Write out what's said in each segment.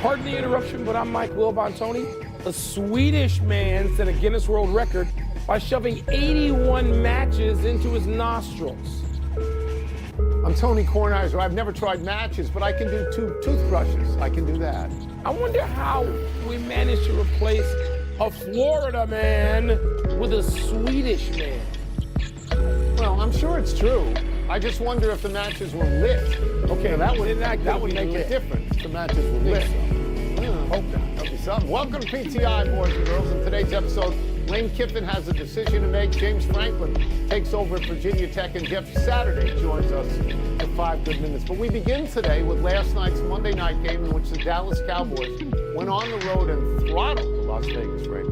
Pardon the interruption, but I'm Mike Wilbon Tony. A Swedish man set a Guinness World Record by shoving 81 matches into his nostrils. I'm Tony Kornheiser. I've never tried matches, but I can do 2 toothbrushes. I can do that. I wonder how we managed to replace a Florida man with a Swedish man. Well, I'm sure it's true. I just wonder if the matches were lit. Okay, that would make a difference if the matches were lit. Hope not. That'd be something. Welcome to PTI, boys and girls. In today's episode, Lane Kiffin has a decision to make. James Franklin takes over at Virginia Tech, and Jeff Saturday joins us for 5 good minutes. But we begin today with last night's Monday night game in which the Dallas Cowboys went on the road and throttled the Las Vegas Raiders.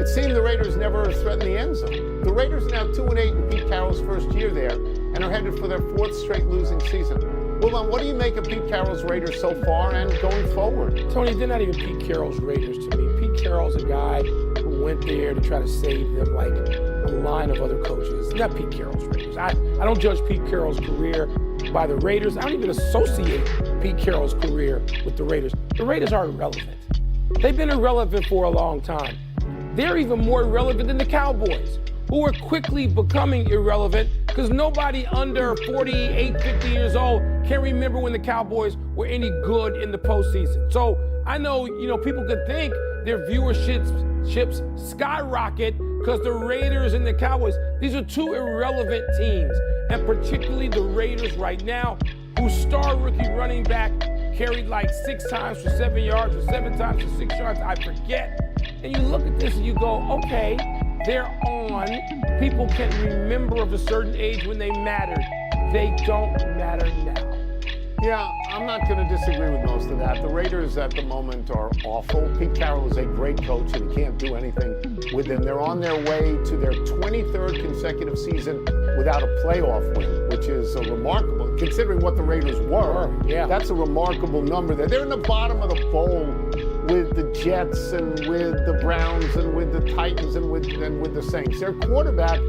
It seemed the Raiders never threatened the end zone. The Raiders are now 2-8 in Pete Carroll's first year there and are headed for their 4th straight losing season. Wilbon, what do you make of Pete Carroll's Raiders so far and going forward? Tony, they're not even Pete Carroll's Raiders to me. Pete Carroll's a guy who went there to try to save them like a line of other coaches. Not Pete Carroll's Raiders. I don't judge Pete Carroll's career by the Raiders. I don't even associate Pete Carroll's career with the Raiders. The Raiders are irrelevant. They've been irrelevant for a long time. They're even more irrelevant than the Cowboys, who are quickly becoming irrelevant because nobody under 48, 50 years old can remember when the Cowboys were any good in the postseason. So I know, people could think their viewerships skyrocket because the Raiders and the Cowboys, these are 2 irrelevant teams, and particularly the Raiders right now, whose star rookie running back carried like 6 times for 7 yards or 7 times for 6 yards, I forget. And you look at this and you go, okay, they're on. People can remember of a certain age when they mattered. They don't matter now. Yeah, I'm not going to disagree with most of that. The Raiders at the moment are awful. Pete Carroll is a great coach and he can't do anything with them. They're on their way to their 23rd consecutive season without a playoff win, which is remarkable. Considering what the Raiders were, that's a remarkable number there. They're in the bottom of the bowl with the Jets and with the Browns and with the Titans and with the Saints. Their quarterback,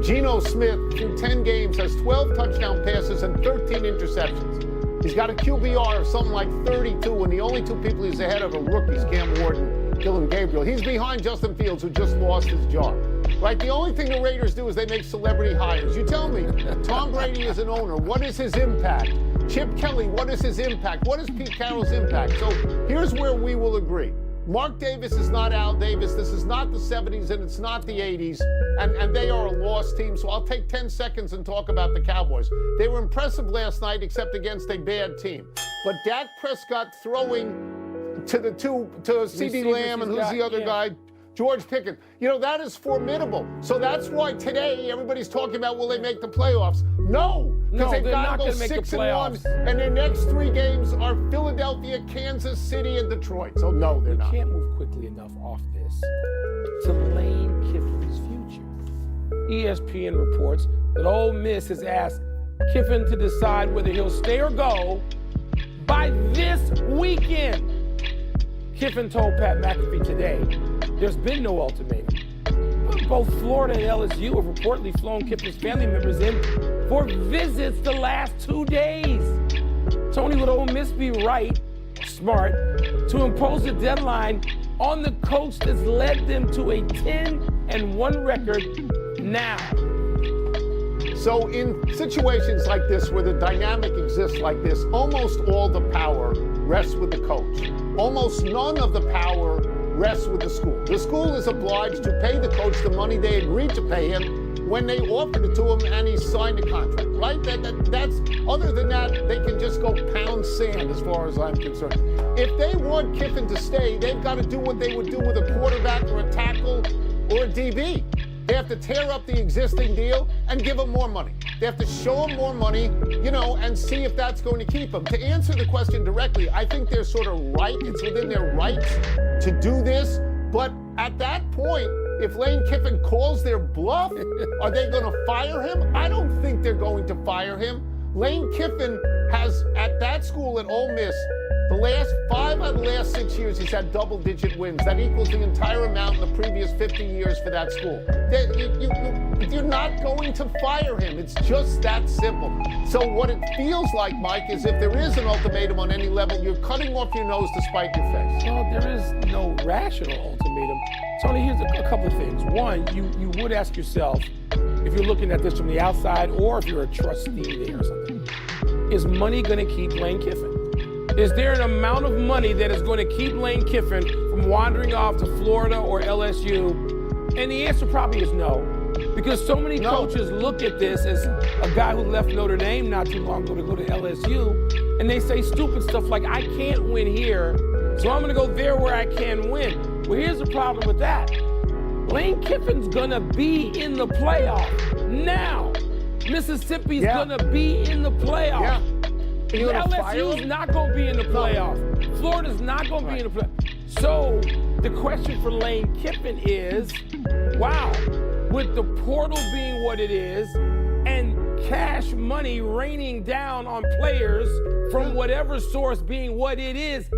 Geno Smith, through 10 games, has 12 touchdown passes and 13 interceptions. He's got a QBR of something like 32, and the only 2 people he's ahead of are rookies, Cam Ward and Dylan Gabriel. He's behind Justin Fields, who just lost his job. Right? The only thing the Raiders do is they make celebrity hires. You tell me, Tom Brady is an owner. What is his impact? Chip Kelly, what is his impact? What is Pete Carroll's impact? So here's where we will agree. Mark Davis is not Al Davis. This is not the 70s and it's not the 80s. And they are a lost team. So I'll take 10 seconds and talk about the Cowboys. They were impressive last night, except against a bad team. But Dak Prescott throwing to C.D. Lamb and who's the other guy? George Pickens. That is formidable. So that's why today everybody's talking about, will they make the playoffs? No, because they've got to go 6-1, and their next 3 games are Philadelphia, Kansas City, and Detroit. So no, they're not. We can't move quickly enough off this to Lane Kiffin's future. ESPN reports that Ole Miss has asked Kiffin to decide whether he'll stay or go by this weekend. Kiffin told Pat McAfee today there's been no ultimatum. But both Florida and LSU have reportedly flown Kiffin's family members in for visits the last 2 days. Tony, would Ole Miss be smart, to impose a deadline on the coach that's led them to a 10-1 record now? So in situations like this, where the dynamic exists like this, almost all the power rests with the coach. Almost none of the power rests with the school. The school is obliged to pay the coach the money they agreed to pay him when they offered it to him and he signed a contract, right? That's other than that, they can just go pound sand as far as I'm concerned. If they want Kiffin to stay, they've got to do what they would do with a quarterback or a tackle or a DB. They have to tear up the existing deal and give him more money. They have to show him more money, and see if that's going to keep him. To answer the question directly, I think they're sort of right. It's within their rights to do this. But at that point, if Lane Kiffin calls their bluff, are they going to fire him? I don't think they're going to fire him. Lane Kiffin has, at that school at Ole Miss, The last 5 out of the last 6 years, he's had double-digit wins. That equals the entire amount in the previous 50 years for that school. You're not going to fire him. It's just that simple. So what it feels like, Mike, is if there is an ultimatum on any level, you're cutting off your nose to spite your face. Well, there is no rational ultimatum. Tony, here's a couple of things. One, you would ask yourself, if you're looking at this from the outside or if you're a trustee there or something, is money going to keep Lane Kiffin? Is there an amount of money that is going to keep Lane Kiffin from wandering off to Florida or LSU? And the answer probably is no. Because so many coaches look at this as a guy who left Notre Dame not too long ago to go to LSU, and they say stupid stuff like, I can't win here, so I'm going to go there where I can win. Well, here's the problem with that. Lane Kiffin's going to be in the playoff. Now, Mississippi's going to be in the playoff. Yeah. LSU's not going to be in the playoff. Florida's not going to be in the playoff. So the question for Lane Kiffin is, wow, with the portal being what it is and cash money raining down on players from whatever source being what it is,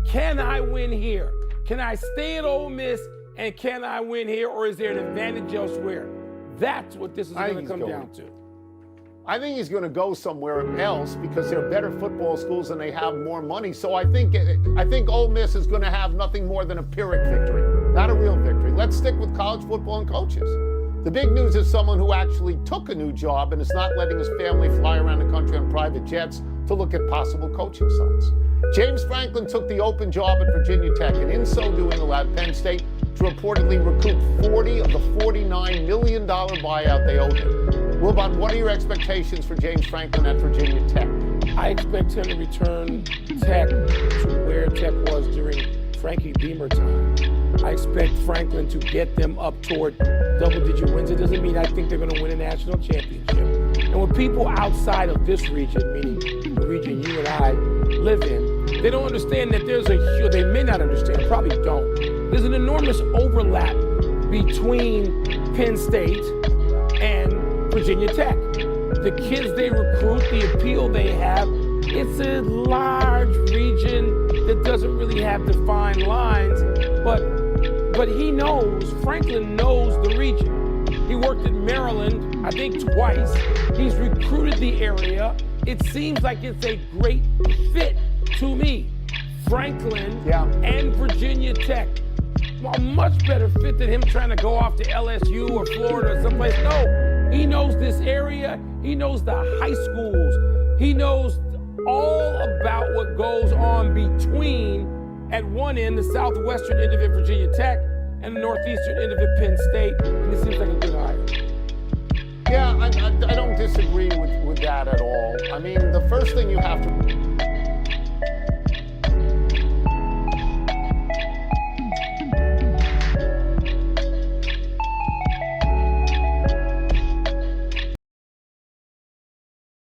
can I win here? Can I stay at Ole Miss and can I win here, or is there an advantage elsewhere? That's what this is going to come down to. I think he's going to go somewhere else because they're better football schools and they have more money. So I think Ole Miss is going to have nothing more than a Pyrrhic victory, not a real victory. Let's stick with college football and coaches. The big news is someone who actually took a new job and is not letting his family fly around the country on private jets to look at possible coaching sites. James Franklin took the open job at Virginia Tech and in so doing allowed Penn State to reportedly recoup $40 of the $49 million buyout they owed him. Wilbon, what are your expectations for James Franklin at Virginia Tech? I expect him to return Tech to where Tech was during Frankie Beamer time. I expect Franklin to get them up toward double-digit wins. It doesn't mean I think they're going to win a national championship. And when people outside of this region, meaning the region you and I live in, they don't understand that they may not understand, probably don't. There's an enormous overlap between Penn State and Virginia Tech. The kids they recruit, the appeal they have, it's a large region that doesn't really have defined lines, but he knows, Franklin knows the region. He worked at Maryland, I think twice. He's recruited the area. It seems like it's a great fit to me. Franklin and Virginia Tech. A much better fit than him trying to go off to LSU or Florida or someplace. No, he knows this area. He knows the high schools. He knows all about what goes on between, at one end, the southwestern end of it, Virginia Tech, and the northeastern end of it, Penn State. And it seems like a good hire. Yeah, I don't disagree with that at all. I mean, the first thing you have to